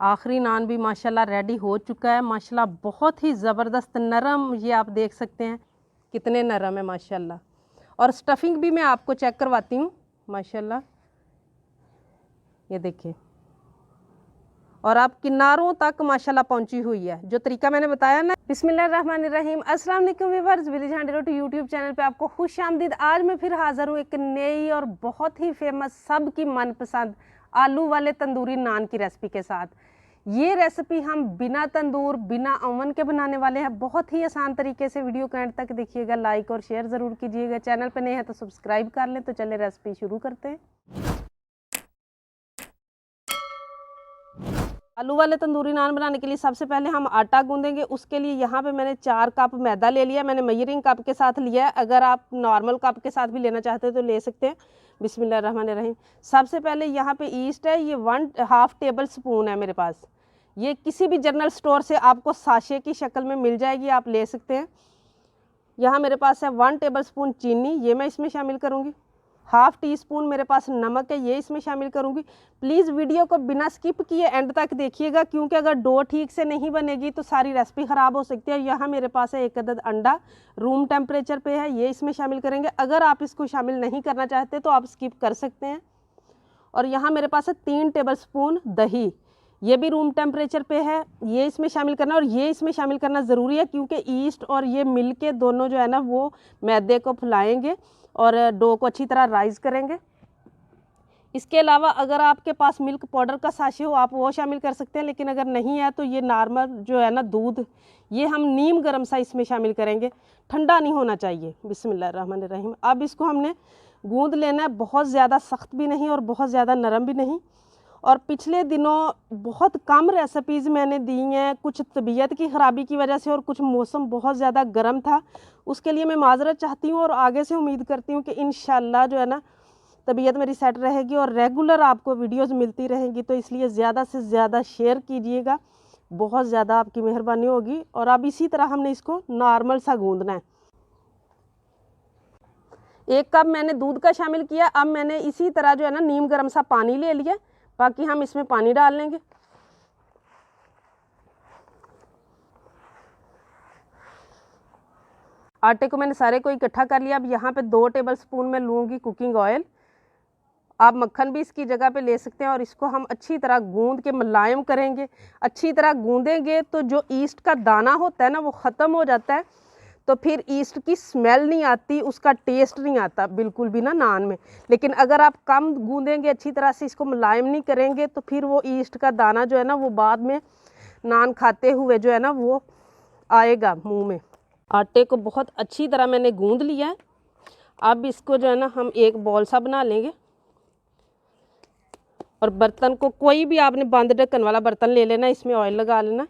आखिरी नान भी माशाल्लाह रेडी हो चुका है। माशाल्लाह बहुत ही ज़बरदस्त नरम, ये आप देख सकते हैं कितने नरम है माशाल्लाह। और स्टफिंग भी मैं आपको चेक करवाती हूँ माशाल्लाह, ये देखिए। और आप किनारों तक माशाल्लाह पहुंची हुई है, जो तरीका मैंने बताया ना। बिस्मिल्लाहिर्रहमानिर्रहीम, अस्सलाम वालेकुम viewers, village handy to YouTube channel पे आपको खुशामदीद। आज मैं फिर हाज़िर हूँ एक नई और बहुत ही फेमस, सबकी मनपसंद आलू वाले तंदूरी नान की रेसिपी के साथ। ये रेसिपी हम बिना तंदूर, बिना ओवन के बनाने वाले हैं। बहुत ही आसान तरीके से वीडियो के एंड तक देखिएगा, लाइक और शेयर ज़रूर कीजिएगा। चैनल पर नए हैं तो सब्सक्राइब कर लें। तो चले रेसिपी शुरू करते हैं। आलू वाले तंदूरी नान बनाने के लिए सबसे पहले हम आटा गूंदेंगे। उसके लिए यहाँ पे मैंने 4 कप मैदा ले लिया। मैंने मेजरिंग कप के साथ लिया है, अगर आप नॉर्मल कप के साथ भी लेना चाहते हैं तो ले सकते हैं। बिस्मिल्लाहिर्रहमानिर्रहीम। सबसे पहले यहाँ पे ईस्ट है, ये 1/2 टेबल स्पून है मेरे पास। ये किसी भी जनरल स्टोर से आपको साशे की शक्ल में मिल जाएगी, आप ले सकते हैं। यहाँ मेरे पास है 1 टेबल स्पून चीनी, ये मैं इसमें शामिल करूँगी। 1/2 टीस्पून मेरे पास नमक है, ये इसमें शामिल करूँगी। प्लीज़ वीडियो को बिना स्किप किए एंड तक देखिएगा, क्योंकि अगर डो ठीक से नहीं बनेगी तो सारी रेसिपी ख़राब हो सकती है। यहाँ मेरे पास है 1 अदद अंडा, रूम टेम्परेचर पे है, ये इसमें शामिल करेंगे। अगर आप इसको शामिल नहीं करना चाहते तो आप स्किप कर सकते हैं। और यहाँ मेरे पास है 3 टेबल स्पून दही, ये भी रूम टेम्परेचर पे है, ये इसमें शामिल करना। और ये इसमें शामिल करना ज़रूरी है, क्योंकि ईस्ट और ये मिल के दोनों जो है ना वो मैदे को फुलाएंगे और डो को अच्छी तरह राइज करेंगे। इसके अलावा अगर आपके पास मिल्क पाउडर का साशे हो आप वो शामिल कर सकते हैं, लेकिन अगर नहीं है तो ये नॉर्मल जो है ना दूध, ये हम नीम गर्म सा इसमें शामिल करेंगे, ठंडा नहीं होना चाहिए। बिस्मिल्लाहिर्रहमानिर्रहीम। अब इसको हमने गूंद लेना है, बहुत ज़्यादा सख्त भी नहीं और बहुत ज़्यादा नरम भी नहीं। और पिछले दिनों बहुत कम रेसिपीज़ मैंने दी हैं, कुछ तबीयत की ख़राबी की वजह से और कुछ मौसम बहुत ज़्यादा गर्म था, उसके लिए मैं माज़रत चाहती हूँ। और आगे से उम्मीद करती हूँ कि इंशाल्लाह जो है ना तबीयत मेरी सेट रहेगी और रेगुलर आपको वीडियोज़ मिलती रहेंगी। तो इसलिए ज़्यादा से ज़्यादा शेयर कीजिएगा, बहुत ज़्यादा आपकी मेहरबानी होगी। और अब इसी तरह हमने इसको नॉर्मल सा गूंदना है। 1 कप मैंने दूध का शामिल किया। अब मैंने इसी तरह जो है ना नीम गर्म सा पानी ले लिया, बाकी हम इसमें पानी डाल लेंगे। आटे को मैंने सारे को इकट्ठा कर लिया। अब यहाँ पे 2 टेबल स्पून मैं लूँगी कुकिंग ऑयल, आप मक्खन भी इसकी जगह पे ले सकते हैं। और इसको हम अच्छी तरह गूंद के मुलायम करेंगे। अच्छी तरह गूंदेंगे तो जो ईस्ट का दाना होता है ना वो ख़त्म हो जाता है, तो फिर ईस्ट की स्मेल नहीं आती, उसका टेस्ट नहीं आता बिल्कुल भी ना नान में। लेकिन अगर आप कम गूंदेंगे, अच्छी तरह से इसको मुलायम नहीं करेंगे, तो फिर वो ईस्ट का दाना जो है ना वो बाद में नान खाते हुए जो है ना वो आएगा मुंह में। आटे को बहुत अच्छी तरह मैंने गूंद लिया है। अब इसको जो है ना हम एक बॉल सा बना लेंगे। और बर्तन को कोई भी आपने बंद ढक्कन वाला बर्तन ले लेना, इसमें ऑयल लगा लेना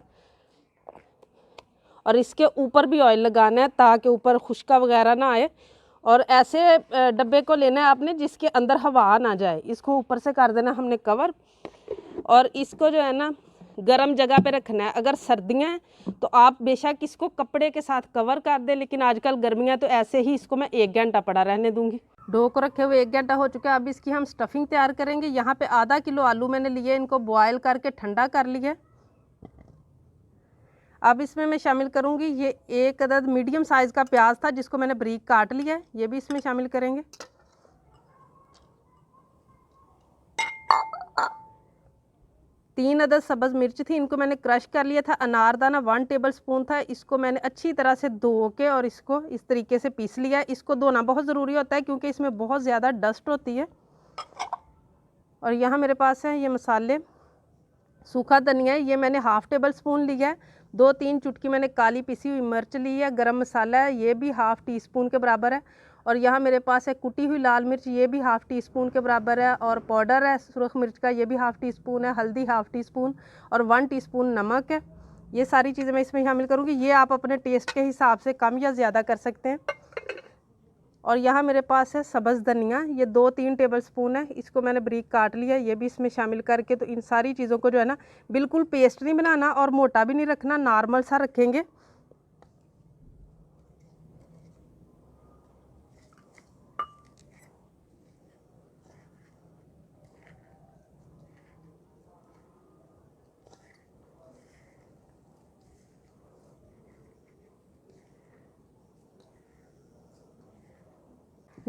और इसके ऊपर भी ऑयल लगाना है, ताकि ऊपर खुश्का वगैरह ना आए। और ऐसे डब्बे को लेना है आपने जिसके अंदर हवा ना जाए। इसको ऊपर से कर देना हमने कवर, और इसको जो है ना गर्म जगह पे रखना है। अगर सर्दियाँ हैं तो आप बेशक इसको कपड़े के साथ कवर कर दें, लेकिन आजकल गर्मियाँ तो ऐसे ही इसको मैं 1 घंटा पड़ा रहने दूंगी। डो को रखे हुए 1 घंटा हो चुका है। अब इसकी हम स्टफिंग तैयार करेंगे। यहाँ पे आधा किलो आलू मैंने लिए, इनको बॉयल करके ठंडा कर लिया। अब इसमें मैं शामिल करूँगी ये 1 अदद मीडियम साइज़ का प्याज था, जिसको मैंने बारीक काट लिया है, ये भी इसमें शामिल करेंगे। तीन अदद सब्ज़ मिर्च थी, इनको मैंने क्रश कर लिया था। अनारदाना 1 टेबल स्पून था, इसको मैंने अच्छी तरह से धो के और इसको इस तरीके से पीस लिया। इसको धोना बहुत ज़रूरी होता है, क्योंकि इसमें बहुत ज़्यादा डस्ट होती है। और यहाँ मेरे पास है ये मसाले, सूखा धनिया है, ये मैंने 1/2 टेबल स्पून लिया है। 2-3 चुटकी मैंने काली पिसी हुई मिर्च ली है। गरम मसाला है, ये भी 1/2 टीस्पून के बराबर है। और यहाँ मेरे पास है कुटी हुई लाल मिर्च, ये भी 1/2 टीस्पून के बराबर है। और पाउडर है सुरख मिर्च का, ये भी 1/2 टीस्पून है। हल्दी 1/2 टीस्पून और 1 टीस्पून नमक है। ये सारी चीज़ें मैं इसमें शामिल करूँगी। ये आप अपने टेस्ट के हिसाब से कम या ज़्यादा कर सकते हैं। और यहाँ मेरे पास है सब्ज़ धनिया, ये 2-3 टेबल स्पून है, इसको मैंने बारीक काट लिया, ये भी इसमें शामिल करके। तो इन सारी चीज़ों को जो है ना बिल्कुल पेस्ट नहीं बनाना और मोटा भी नहीं रखना, नॉर्मल सा रखेंगे।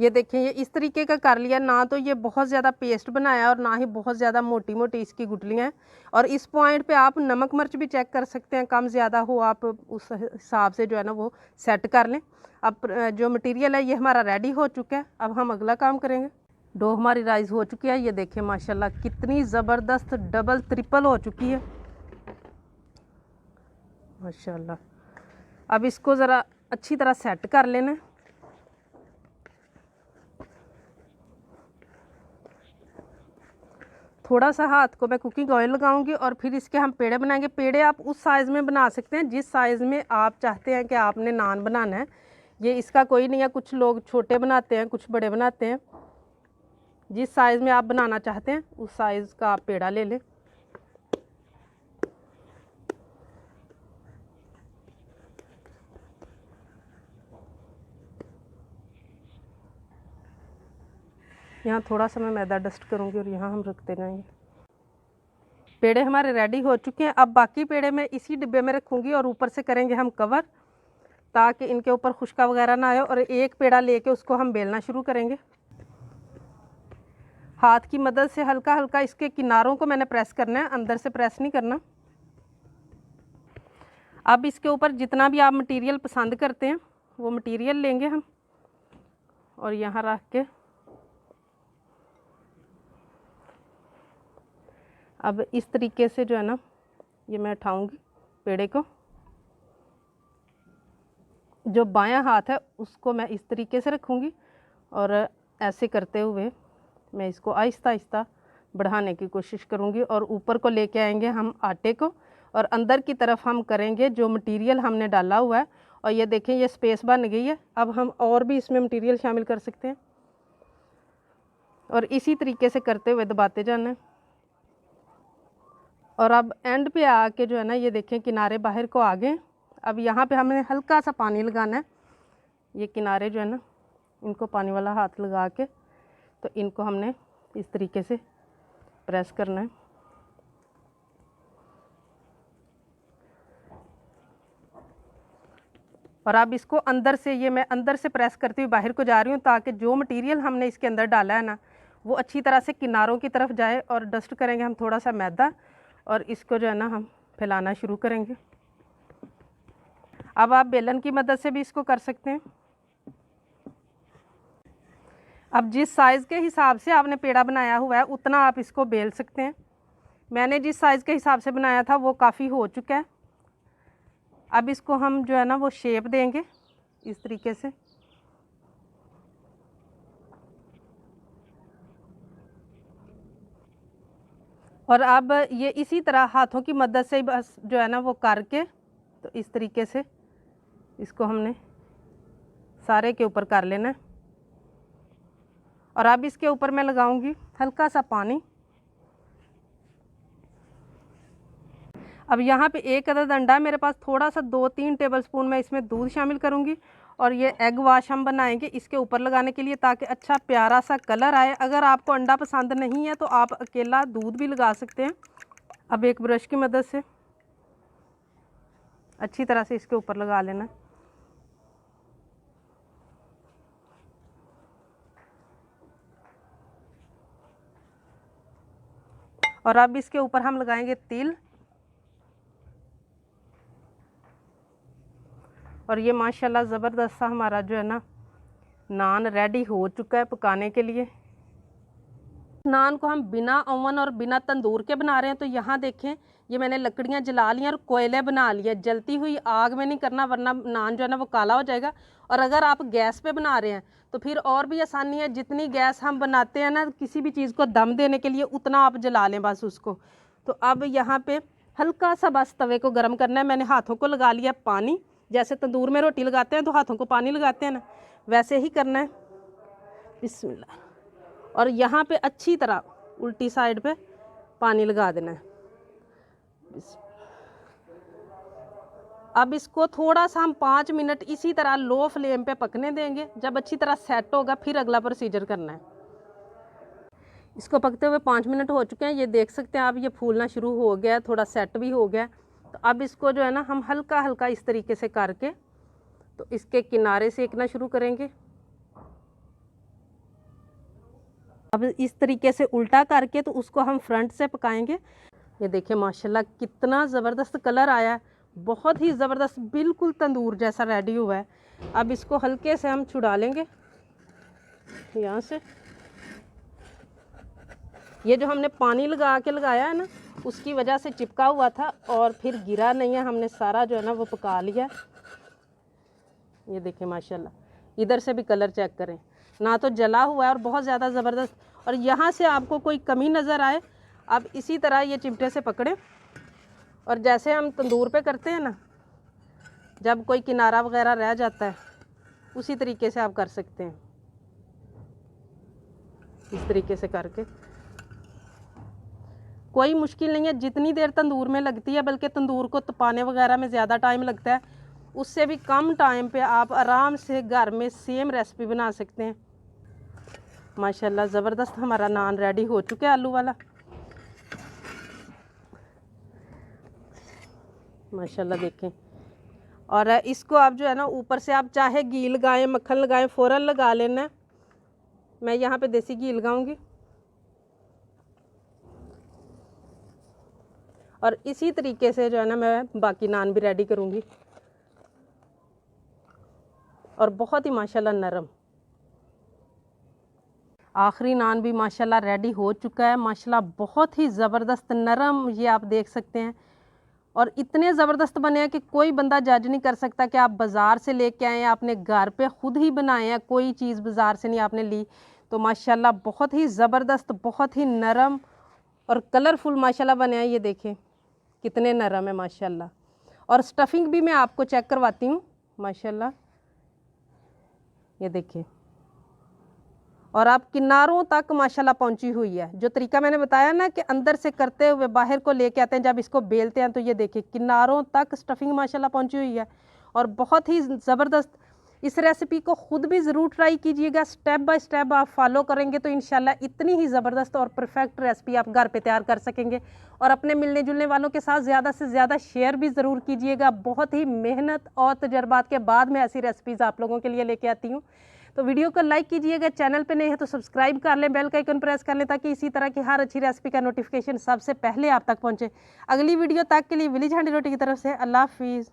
ये देखें, ये इस तरीके का कर लिया ना, तो ये बहुत ज़्यादा पेस्ट बनाया और ना ही बहुत ज़्यादा मोटी मोटी इसकी गुठलियाँ हैं। और इस पॉइंट पे आप नमक मिर्च भी चेक कर सकते हैं, कम ज़्यादा हो आप उस हिसाब से जो है ना वो सेट कर लें। अब जो मटेरियल है ये हमारा रेडी हो चुका है, अब हम अगला काम करेंगे। डो हमारी राइस हो चुकी है, ये देखें माशाल्लाह कितनी ज़बरदस्त डबल ट्रिपल हो चुकी है माशाल्लाह। अब इसको ज़रा अच्छी तरह सेट कर लेना। थोड़ा सा हाथ को मैं कुकिंग ऑयल लगाऊंगी और फिर इसके हम पेड़े बनाएंगे। पेड़े आप उस साइज़ में बना सकते हैं जिस साइज़ में आप चाहते हैं कि आपने नान बनाना है। ये इसका कोई नहीं है, कुछ लोग छोटे बनाते हैं, कुछ बड़े बनाते हैं। जिस साइज़ में आप बनाना चाहते हैं उस साइज़ का आप पेड़ा ले लें। यहाँ थोड़ा सा मैं मैदा डस्ट करूँगी और यहाँ हम रखते जाएंगे। पेड़े हमारे रेडी हो चुके हैं। अब बाकी पेड़े मैं इसी डिब्बे में रखूँगी और ऊपर से करेंगे हम कवर, ताकि इनके ऊपर खुश्का वगैरह ना आए। और एक पेड़ा लेके उसको हम बेलना शुरू करेंगे। हाथ की मदद से हल्का हल्का इसके किनारों को मैंने प्रेस करना है, अंदर से प्रेस नहीं करना। अब इसके ऊपर जितना भी आप मटेरियल पसंद करते हैं वो मटेरियल लेंगे हम और यहाँ रख के अब इस तरीके से जो है ना ये मैं उठाऊंगी पेड़े को। जो बायां हाथ है उसको मैं इस तरीके से रखूंगी और ऐसे करते हुए मैं इसको आहिस्ता आहिस्ता बढ़ाने की कोशिश करूंगी और ऊपर को लेके आएंगे हम आटे को और अंदर की तरफ हम करेंगे जो मटेरियल हमने डाला हुआ है। और ये देखें ये स्पेस बन गई है। अब हम और भी इसमें मटेरियल शामिल कर सकते हैं और इसी तरीके से करते हुए दबाते जाना है। और अब एंड पे आके जो है ना ये देखें किनारे बाहर को आ गए। अब यहाँ पे हमने हल्का सा पानी लगाना है। ये किनारे जो है ना इनको पानी वाला हाथ लगा के तो इनको हमने इस तरीके से प्रेस करना है। और अब इसको अंदर से, ये मैं अंदर से प्रेस करती हुई बाहर को जा रही हूँ ताकि जो मटेरियल हमने इसके अंदर डाला है ना वो अच्छी तरह से किनारों की तरफ जाए। और डस्ट करेंगे हम थोड़ा सा मैदा और इसको जो है ना हम फैलाना शुरू करेंगे। अब आप बेलन की मदद से भी इसको कर सकते हैं। अब जिस साइज़ के हिसाब से आपने पेड़ा बनाया हुआ है उतना आप इसको बेल सकते हैं। मैंने जिस साइज़ के हिसाब से बनाया था वो काफ़ी हो चुका है। अब इसको हम जो है ना वो शेप देंगे इस तरीके से। और अब ये इसी तरह हाथों की मदद से बस जो है ना वो करके तो इस तरीके से इसको हमने सारे के ऊपर कर लेना है। और अब इसके ऊपर मैं लगाऊंगी हल्का सा पानी। अब यहाँ पे एक अदद अंडा है मेरे पास, थोड़ा सा 2-3 टेबलस्पून मैं इसमें दूध शामिल करूँगी और ये एग वाश हम बनाएंगे इसके ऊपर लगाने के लिए ताकि अच्छा प्यारा सा कलर आए। अगर आपको अंडा पसंद नहीं है तो आप अकेला दूध भी लगा सकते हैं। अब एक ब्रश की मदद से अच्छी तरह से इसके ऊपर लगा लेना। और अब इसके ऊपर हम लगाएंगे तिल। और ये माशाल्लाह ज़बरदस्त सा हमारा जो है ना नान रेडी हो चुका है पकाने के लिए। नान को हम बिना ओवन और बिना तंदूर के बना रहे हैं। तो यहाँ देखें ये मैंने लकड़ियाँ जला ली और कोयले बना लिए। जलती हुई आग में नहीं करना वरना नान जो है ना वो काला हो जाएगा। और अगर आप गैस पे बना रहे हैं तो फिर और भी आसानी है। जितनी गैस हम बनाते हैं ना किसी भी चीज़ को दम देने के लिए उतना आप जला लें बस उसको। तो अब यहाँ पे हल्का सा बस तवे को गर्म करना है। मैंने हाथों को लगा लिया पानी, जैसे तंदूर में रोटी लगाते हैं तो हाथों को पानी लगाते हैं ना वैसे ही करना है। बिस्मिल्लाह। और यहाँ पे अच्छी तरह उल्टी साइड पे पानी लगा देना है। अब इसको थोड़ा सा हम 5 मिनट इसी तरह लो फ्लेम पे पकने देंगे। जब अच्छी तरह सेट होगा फिर अगला प्रोसीजर करना है। इसको पकते हुए 5 मिनट हो चुके हैं। ये देख सकते हैं आप ये फूलना शुरू हो गया है, थोड़ा सेट भी हो गया। तो अब इसको जो है ना हम हल्का हल्का इस तरीके से करके तो इसके किनारे सेकना शुरू करेंगे। अब इस तरीके से उल्टा करके तो उसको हम फ्रंट से पकाएंगे। ये देखिए माशाल्लाह कितना ज़बरदस्त कलर आया है, बहुत ही ज़बरदस्त, बिल्कुल तंदूर जैसा रेडी हुआ है। अब इसको हल्के से हम छुड़ा लेंगे यहाँ से। ये जो हमने पानी लगा के लगाया है ना, उसकी वजह से चिपका हुआ था और फिर गिरा नहीं है, हमने सारा जो है ना वो पका लिया। ये देखिए माशाल्लाह, इधर से भी कलर चेक करें, ना तो जला हुआ है और बहुत ज़्यादा ज़बरदस्त। और यहाँ से आपको कोई कमी नज़र आए, आप इसी तरह ये चिमटे से पकड़ें और जैसे हम तंदूर पे करते हैं ना, जब कोई किनारा वगैरह रह जाता है, उसी तरीके से आप कर सकते हैं। इस तरीके से करके कोई मुश्किल नहीं है, जितनी देर तंदूर में लगती है, बल्कि तंदूर को तपाने वगैरह में ज़्यादा टाइम लगता है, उससे भी कम टाइम पे आप आराम से घर में सेम रेसिपी बना सकते हैं। माशाल्लाह ज़बरदस्त हमारा नान रेडी हो चुका है, आलू वाला। माशाल्लाह देखें। और इसको आप जो है ना ऊपर से आप चाहे घी लगाएं, मक्खन लगाएं, फ़ौरन लगा लेना। मैं यहाँ पे देसी घी लगाऊंगी और इसी तरीके से जो है ना मैं बाकी नान भी रेडी करूँगी। और बहुत ही माशाल्लाह नरम। आखिरी नान भी माशाल्लाह रेडी हो चुका है। माशाल्लाह बहुत ही ज़बरदस्त नरम, ये आप देख सकते हैं। और इतने ज़बरदस्त बने हैं कि कोई बंदा जज नहीं कर सकता कि आप बाज़ार से लेके आए हैं, आपने घर पे ख़ुद ही बनाए हैं, कोई चीज़ बाज़ार से नहीं आपने ली। तो माशाल्लाह बहुत ही ज़बरदस्त, बहुत ही नरम और कलरफुल माशाल्लाह बने हैं। ये देखें कितने नरम है माशाल्लाह। और स्टफिंग भी मैं आपको चेक करवाती हूँ माशाल्लाह। ये देखिए, और आप किनारों तक माशाल्लाह पहुंची हुई है। जो तरीका मैंने बताया ना कि अंदर से करते हुए बाहर को लेके आते हैं, जब इसको बेलते हैं तो ये देखिए किनारों तक स्टफिंग माशाल्लाह पहुंची हुई है और बहुत ही ज़बरदस्त। इस रेसिपी को ख़ुद भी ज़रूर ट्राई कीजिएगा, स्टेप बाय स्टेप आप फॉलो करेंगे तो इंशाल्लाह इतनी ही ज़बरदस्त और परफेक्ट रेसिपी आप घर पे तैयार कर सकेंगे। और अपने मिलने जुलने वालों के साथ ज़्यादा से ज़्यादा शेयर भी ज़रूर कीजिएगा। बहुत ही मेहनत और तजर्बात के बाद मैं ऐसी रेसिपीज़ आप लोगों के लिए लेके आती हूँ। तो वीडियो को लाइक कीजिएगा, चैनल पे नहीं है तो सब्सक्राइब कर लें, बेल का आइकन प्रेस कर लें ताकि इसी तरह की हर अच्छी रेसिपी का नोटिफिकेशन सबसे पहले आप तक पहुँचे। अगली वीडियो तक के लिए विलेज हांडी रोटी की तरफ से अल्लाह हाफिज़।